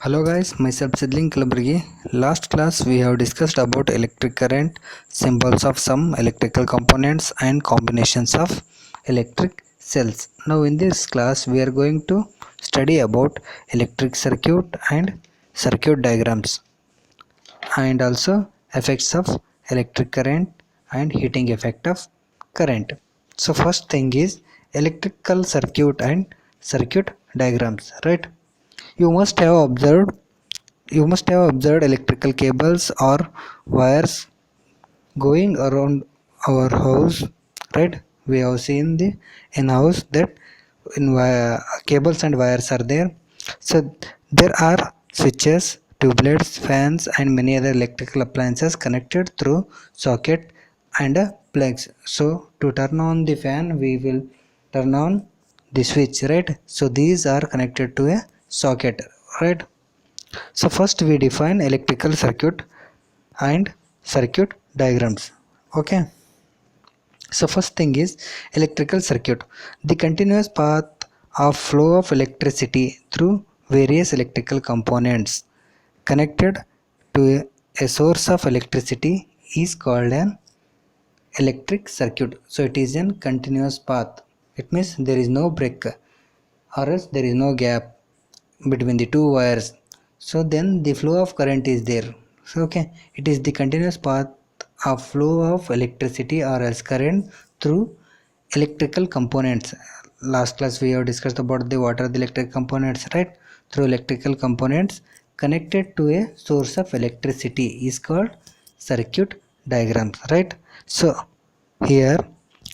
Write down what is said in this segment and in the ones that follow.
Hello guys, myself Sidling Kalaburgi. Last class we have discussed about electric current, symbols of some electrical components and combinations of electric cells. Now in this class we are going to study about electric circuit and circuit diagrams and also effects of electric current and heating effect of current. So first thing is electrical circuit and circuit diagrams, right? You must have observed you must have observed electrical cables or wires going around our house, right? We have seen the in house that cables and wires are there. So there are switches, tubelets, fans, and many other electrical appliances connected through socket and plugs. So to turn on the fan, we will turn on the switch, right? So these are connected to a socket, right? So first we define electrical circuit and circuit diagrams. Okay. So first thing is electrical circuit. The continuous path of flow of electricity through various electrical components connected to a source of electricity is called an electric circuit. So it is a continuous path. It means there is no break or else there is no gap between the two wires, so then the flow of current is there. So okay, it is the continuous path of flow of electricity or else current through electrical components. Last class we have discussed about the what are the electric components, right? Through electrical components connected to a source of electricity is called circuit diagrams, right? So here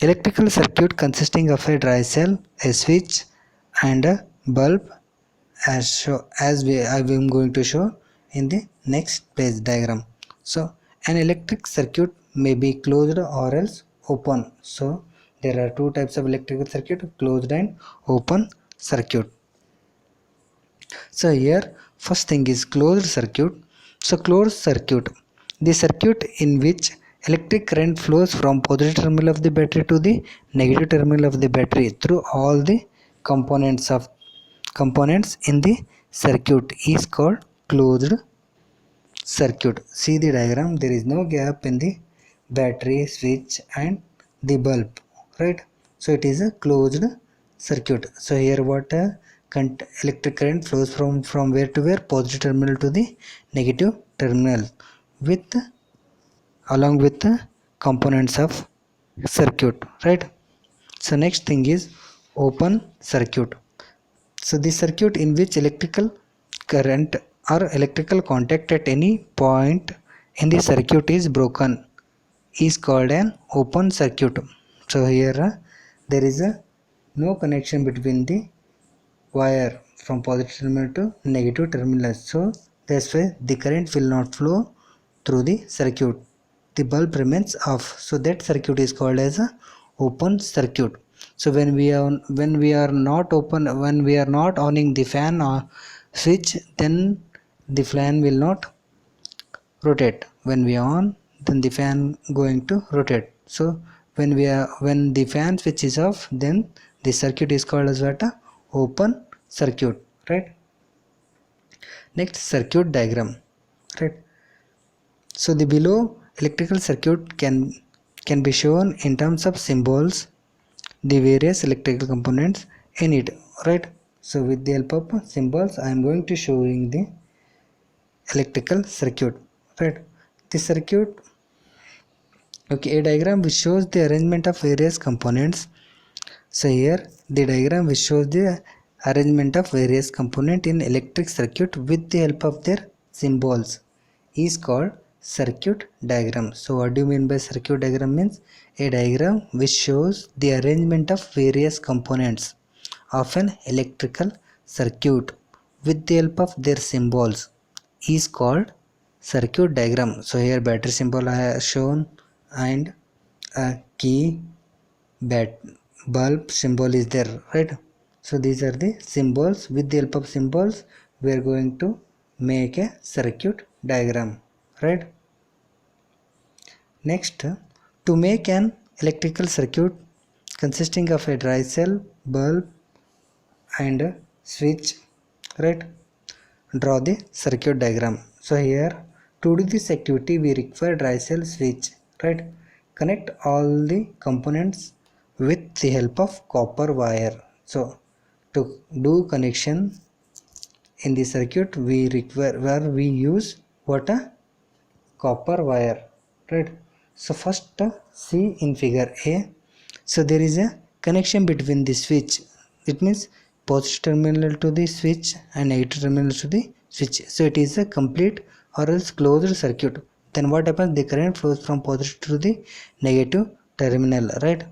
electrical circuit consisting of a dry cell, a switch and a bulb I am going to show in the next page diagram. So an electric circuit may be closed or else open. So there are two types of electrical circuit, closed and open circuit. So here first thing is closed circuit. So closed circuit, the circuit in which electric current flows from positive terminal of the battery to the negative terminal of the battery through all the components in the circuit is called closed circuit. See the diagram, there is no gap in the battery, switch and the bulb, right? So it is a closed circuit. So here what electric current flows from where to where, positive terminal to the negative terminal with along with the components of circuit, right? So next thing is open circuit. So the circuit in which electrical current or electrical contact at any point in the circuit is broken is called an open circuit. So here there is no connection between the wire from positive terminal to negative terminal. So that's why the current will not flow through the circuit. The bulb remains off. So that circuit is called as a open circuit. So when we are not owning the fan or switch, then the fan will not rotate. When we on, then the fan going to rotate. So when the fan switch is off, then the circuit is called as what? Open circuit, right? Next, circuit diagram, right? So the below electrical circuit can be shown in terms of symbols, the various electrical components in it, right? So with the help of symbols I am going to showing the electrical circuit, right? The circuit, okay, a diagram which shows the arrangement of various components. So here the diagram which shows the arrangement of various component in electric circuit with the help of their symbols is called circuit diagram. So what do you mean by circuit diagram? Means a diagram which shows the arrangement of various components of an electrical circuit with the help of their symbols is called circuit diagram. So here battery symbol I have shown and a key, bat bulb symbol is there, right? So these are the symbols. With the help of symbols we are going to make a circuit diagram, right? Next, to make an electrical circuit consisting of a dry cell, bulb and a switch, right? draw the circuit diagram. So here, to do this activity we require dry cell switch, right? Connect all the components with the help of copper wire. So to do connection in the circuit we require, where we use what, a copper wire, right? So first, see in figure A. So there is a connection between the switch. It means positive terminal to the switch and negative terminal to the switch. So it is a complete or else closed circuit. Then what happens, the current flows from positive to the negative terminal, right?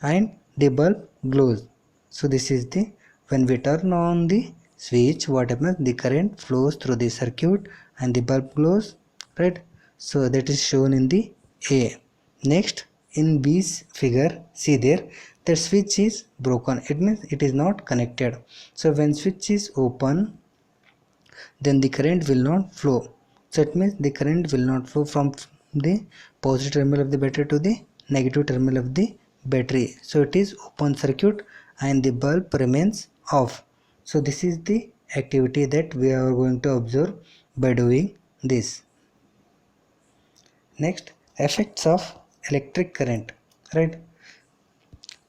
And the bulb glows. So this is the, when we turn on the switch, what happens, the current flows through the circuit and the bulb glows, right? So that is shown in the A. Next, in B's figure, see there, the switch is broken. It means it is not connected. So when switch is open, then the current will not flow. So it means the current will not flow from the positive terminal of the battery to the negative terminal of the battery. So it is open circuit and the bulb remains off. So this is the activity that we are going to observe by doing this. Next, effects of electric current, right?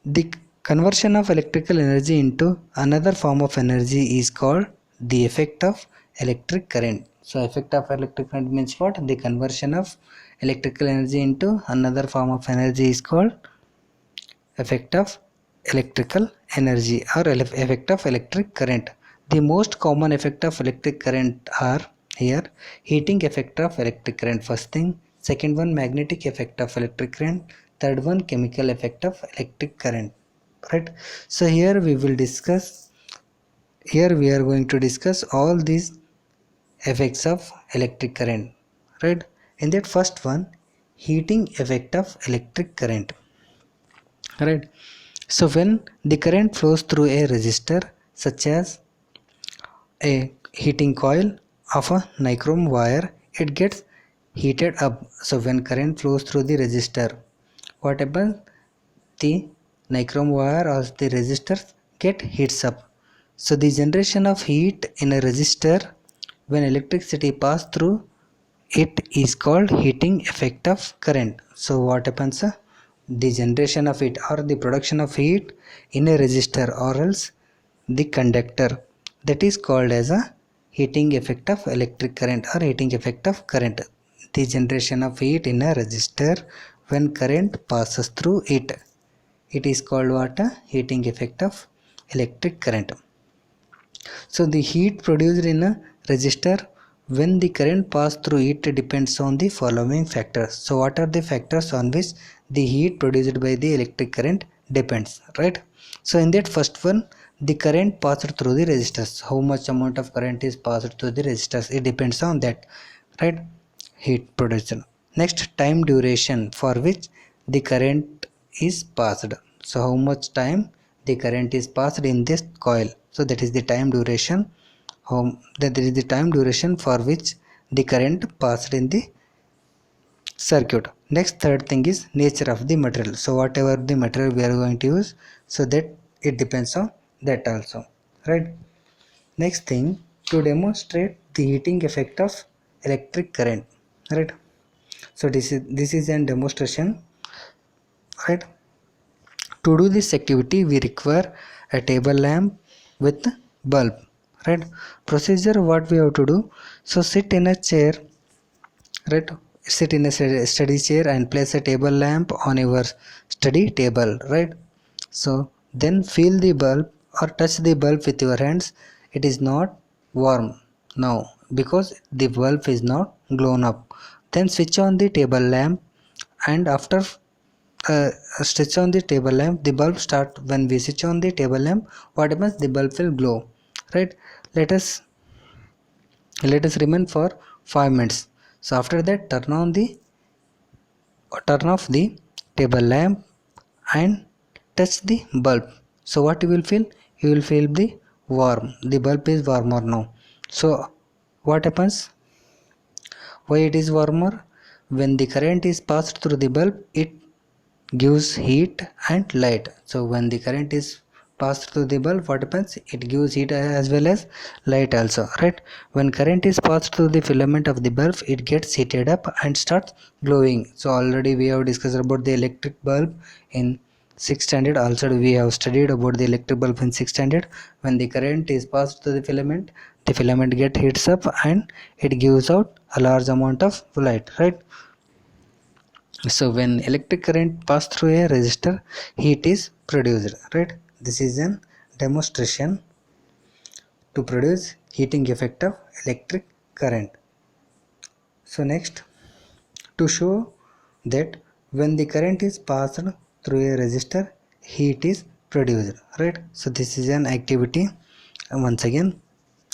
The conversion of electrical energy into another form of energy is called the effect of electric current. So effect of electric current means what? The conversion of electrical energy into another form of energy is called effect of electrical energy or effect of electric current. The most common effect of electric current are here: heating effect of electric current, first thing; second one, magnetic effect of electric current; third one, chemical effect of electric current, right? So here we are going to discuss all these effects of electric current, right? In that first one, heating effect of electric current, right? So when the current flows through a resistor such as a heating coil of a nichrome wire, it gets heated up. So when current flows through the resistor, what happens, the nichrome wire or the resistors get heats up. So the generation of heat in a resistor when electricity pass through it is called heating effect of current. So what happens, the generation of heat or the production of heat in a resistor or else the conductor, that is called as a heating effect of electric current or heating effect of current. The generation of heat in a resistor when current passes through it, it is called what, a heating effect of electric current. So the heat produced in a resistor when the current pass through it depends on the following factors. So what are the factors on which the heat produced by the electric current depends, right? So in that first one, the current passed through the resistors. How much amount of current is passed through the resistors? It depends on that, right? Heat production. Next, time duration for which the current is passed. So how much time the current is passed in this coil, so that is the time duration. That is the time duration for which the current passed in the circuit. Next, third thing is nature of the material. So whatever the material we are going to use, so that it depends on that also, right? Next thing, to demonstrate the heating effect of electric current, right? So this is a demonstration, right? To do this activity we require a table lamp with bulb, right? Procedure, what we have to do, so sit in a chair, right? Sit in a study chair and place a table lamp on your study table, right? So then feel the bulb or touch the bulb with your hands. It is not warm now because the bulb is not blown up. Then switch on the table lamp and after switch on the table lamp, the bulb start. When we switch on the table lamp, what happens, the bulb will glow, right? Let us remain for 5 minutes. So after that, turn off the table lamp and touch the bulb. So what you will feel, you will feel the warm, the bulb is warmer now. So what happens, why it is warmer? When the current is passed through the bulb, it gives heat and light. So when the current is pass through the bulb, what happens? It gives heat as well as light also, right? When current is passed through the filament of the bulb, it gets heated up and starts glowing. So already we have discussed about the electric bulb in 6th standard. Also we have studied about the electric bulb in 6th standard. When the current is passed through the filament get heats up and it gives out a large amount of light, right? So when electric current pass through a resistor, heat is produced, right? This is an demonstration to produce heating effect of electric current. So next, to show that when the current is passed through a resistor, heat is produced, right? So this is an activity. And once again,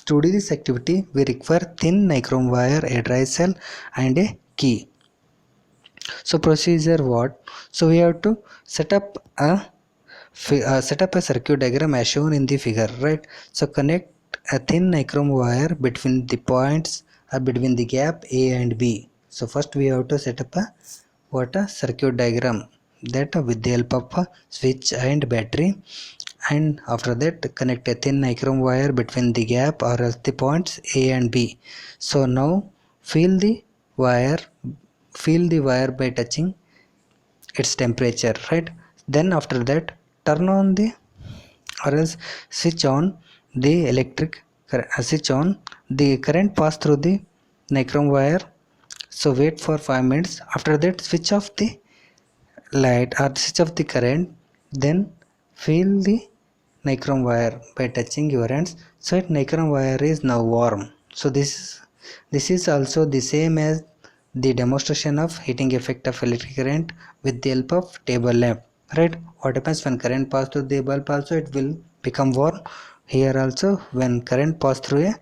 to do this activity, we require thin nichrome wire, a dry cell and a key. So procedure what? So we have to set up a circuit diagram as shown in the figure, right? So connect a thin nichrome wire between the points or between the gap A and B. So first we have to set up a circuit diagram, that with the help of a switch and battery, and after that connect a thin nichrome wire between the gap or else the points A and B. So now feel the wire feel the wire by touching its temperature, right? Then after that turn on the or else switch on the switch on the current pass through the nichrome wire. So wait for 5 minutes. After that switch off the light or switch off the current, then feel the nichrome wire by touching your hands. So nichrome wire is now warm. So this is also the same as the demonstration of heating effect of electric current with the help of table lamp, right? What happens when current pass through the bulb also, it will become warm. Here also when current pass through a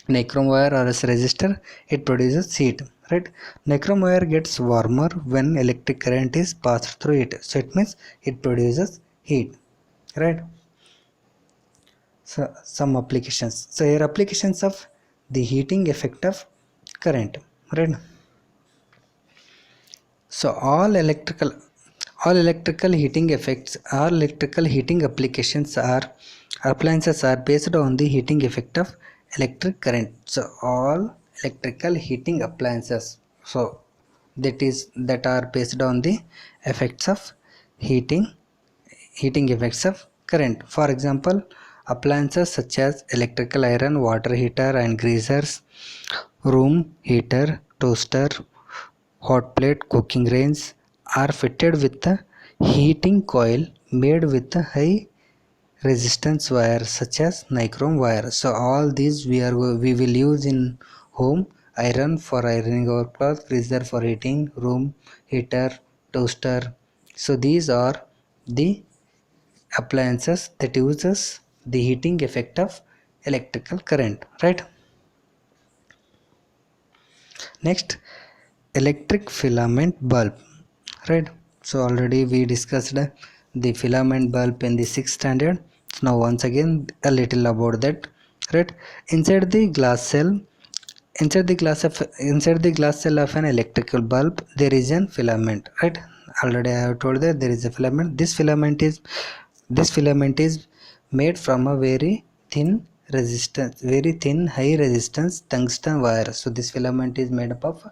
nichrome wire or as resistor, it produces heat, right? Nichrome wire gets warmer when electric current is passed through it, so it means it produces heat, right? So some applications. So here applications of the heating effect of current, right? So all electrical heating effects, all electrical heating applications are appliances are based on the heating effect of electric current. So all electrical heating appliances, so that are based on the effects of heating effects of current. For example, appliances such as electrical iron, water heater and greasers, room heater, toaster, hot plate, cooking range are fitted with a heating coil made with a high resistance wire such as nichrome wire. So all these we will use in home: iron for ironing our clothes, freezer for heating, room heater, toaster. So these are the appliances that uses the heating effect of electrical current, right? Next, electric filament bulb, right? So already we discussed the filament bulb in the 6th standard. Now once again a little about that, right? Inside the glass cell inside the glass cell of an electrical bulb there is an filament, right? Already I have told that there is a filament. This filament is made from a very thin high resistance tungsten wire. So this filament is made up of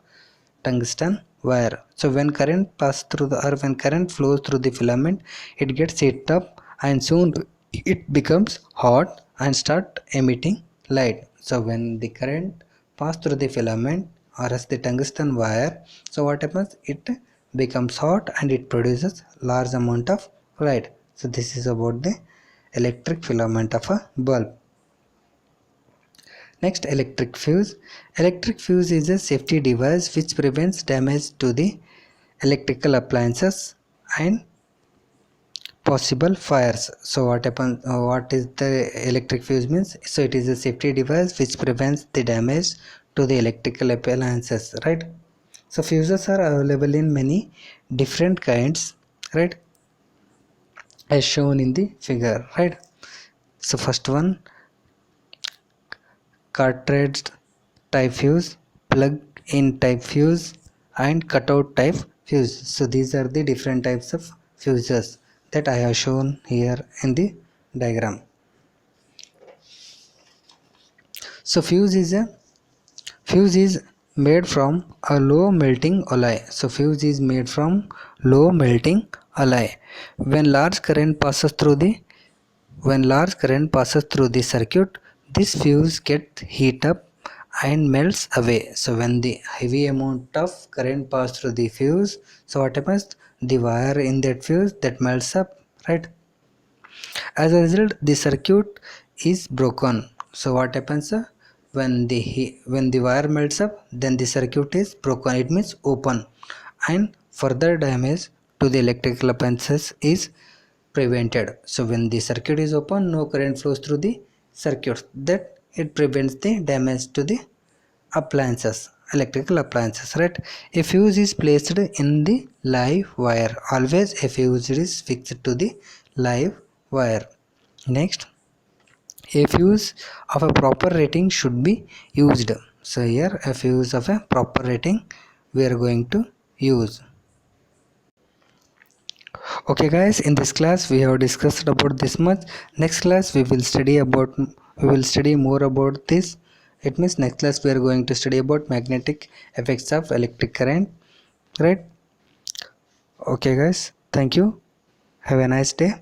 tungsten wire. So when current pass through when current flows through the filament, it gets heated up and soon it becomes hot and start emitting light. So when the current pass through the filament or as the tungsten wire, so what happens? It becomes hot and it produces large amount of light. So this is about the electric filament of a bulb. Next, electric fuse. Electric fuse is a safety device which prevents damage to the electrical appliances and possible fires. So what happens? What is the electric fuse means? So it is a safety device which prevents the damage to the electrical appliances, right? So fuses are available in many different kinds, right? As shown in the figure, right? So first one, cartridge type fuse, plug in type fuse and cutout type fuse. So these are the different types of fuses that I have shown here in the diagram. So fuse is made from a low melting alloy. So fuse is made from low melting alloy. When large current passes through the circuit, this fuse gets heat up and melts away. So when the heavy amount of current passes through the fuse, so what happens? The wire in that fuse that melts up, right? As a result, the circuit is broken. So what happens? When the wire melts up, then the circuit is broken. It means open, and further damage to the electrical appliances is prevented. So when the circuit is open, no current flows through the circuit. That it prevents the damage to the appliances, electrical appliances, right? A fuse is placed in the live wire. Always a fuse is fixed to the live wire. Next, a fuse of a proper rating should be used. So here a fuse of a proper rating we are going to use. Okay guys, in this class we have discussed about this much. Next class we will study more about this. It means next class we are going to study about magnetic effects of electric current, right? Okay guys, thank you. Have a nice day.